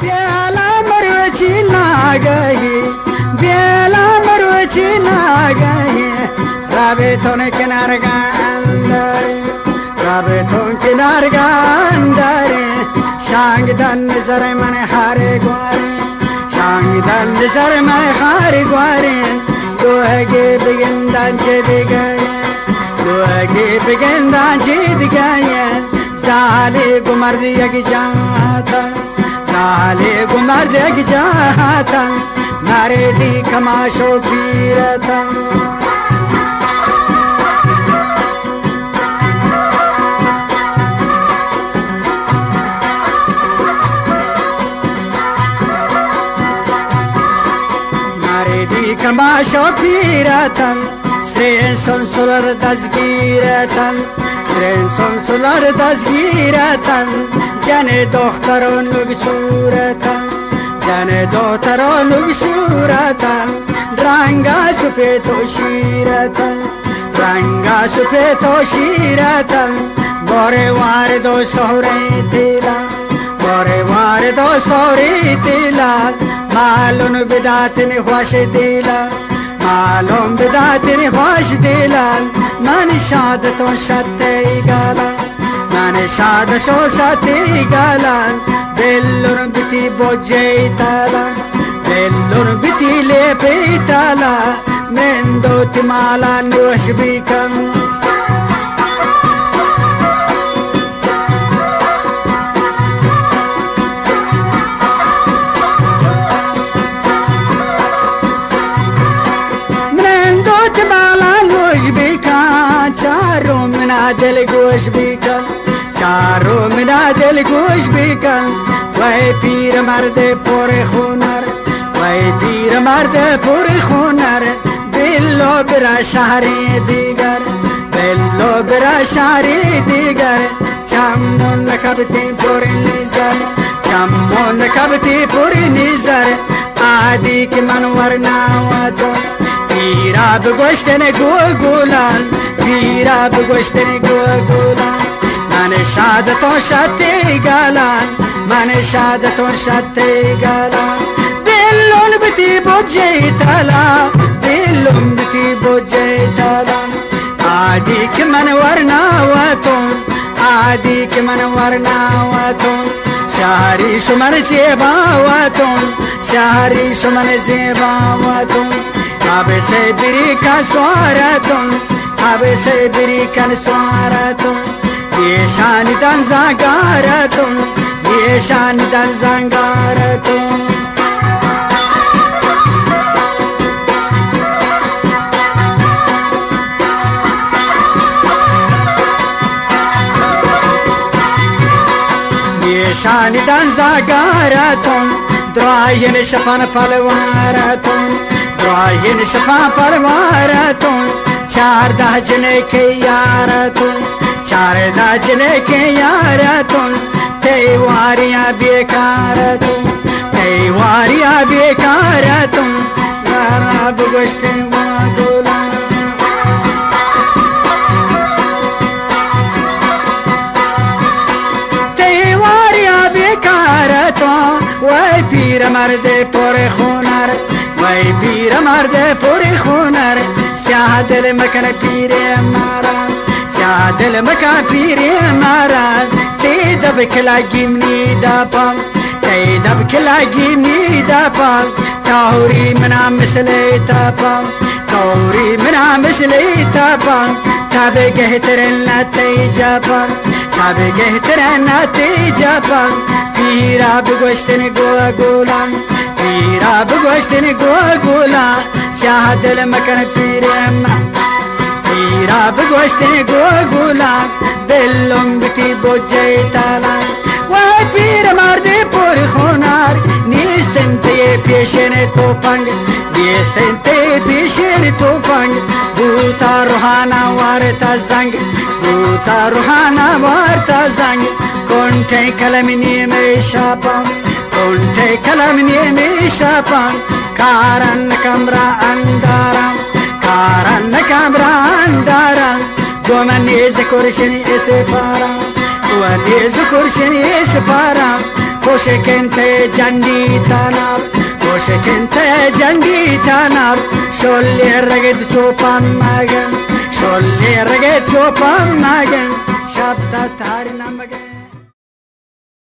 بيلا مروتي لاقاي بيلا مروتي لاقاي رابطون كنار قانداري رابطون كنار قانداري شانقدن زر من حاري قواري شانقدن زر من حاري قواري دوهجي بجندان جديقاي دوهجي بجندان جديقاي زالي قمر ديك جاتا زالي قمر ديك جاتا ماردي كماشو بيرتا ماردي كماشو بيرتا سرين سون سولر دزگیرتا سرين سون سولر دزگیرتا جن دختران لوگ صورتا جن دختران لوگ صورتا رنگا سپه تو شیرتا رنگا سپه تو شیرتا باره وار دو سوری تیلا باره وار دو سوری تیلا مالون بداتنی خوش تیلا معلوم بداتني خوش دلال من شادتون شتي قالان من شادشو شتي قالان دلون بتي بوجي تالان دلون بتي لبي تالا من دوتي مالان نوش بيكن چارو منا دل گوش بیکن چارو منا دل گوش بیکن وای پیر مرد پر خونر وای پیر مرد پر خونر بلو برا شهر دیگر بلو برا شهر دیگر چمون لکبتی پر نیزر چمون لکبتی پر نیزر عادی که من ورناواتو پیرا بگوشتن گوگولان پیرا بگوشتن گوگولان من شادتون شتی گالان من شادتون شتی گالان دلون بتی بوجی تالا دلون بتی بوجی تالا عادی که من ورناواتون عادی که من ورناواتون شهری شمن زیباواتون شهری شمن زیباواتون Abe se birikan suaratun Abe se birikan suaratun Yeşanidan zangaratun Yeşanidan zangaratun Yeşanidan zangaratun Drayen şafan palvaratun راین شفا پروارتون 14 جنه که یارتون 14 جنه که یارتون تیواریا بیکارتون تیواریا بیکارتون غراب گشتن و گلان تیواریا بیکارتون وای پیر مرد پر خونر وای پیر مرد پوری خونر سیاه دل مکن پیر ماران سیاه دل مکن پیر ماران تی دب کلاگی منی داپم تی دب کلاگی منی داپم تاوری منا مثلی تاپم تاوری منا مثلی تاپم تابه گهترن نتی جاپم تابه گهترن نتی جاپم پیرا بگوشتن گوه گولان پیرا بگوشتن گوگولا سیاه دل مکن پیرم پیرا بگوشتن گوگولا دلم بتی بوجی تالا وای پیر مرد پر خونار نیستن تی پیشن توپنگ نیستن تی پیشن توپنگ بوتا روحانا وارتا زنگ بوتا روحانا وارتا زنگ کنچه کلمنی می شاپم کنچه کلمنی می شاپم کارن کمرا اندارم کارن کمرا اندارم دومنی زکرشنی اسپارم دومنی زکرشنی اسپارم کوشکنت جندی تناب کوشکنت جندی تناب شلی رگد چوپم مگن شلی رگد چوپم مگن شب تا تاری نمگن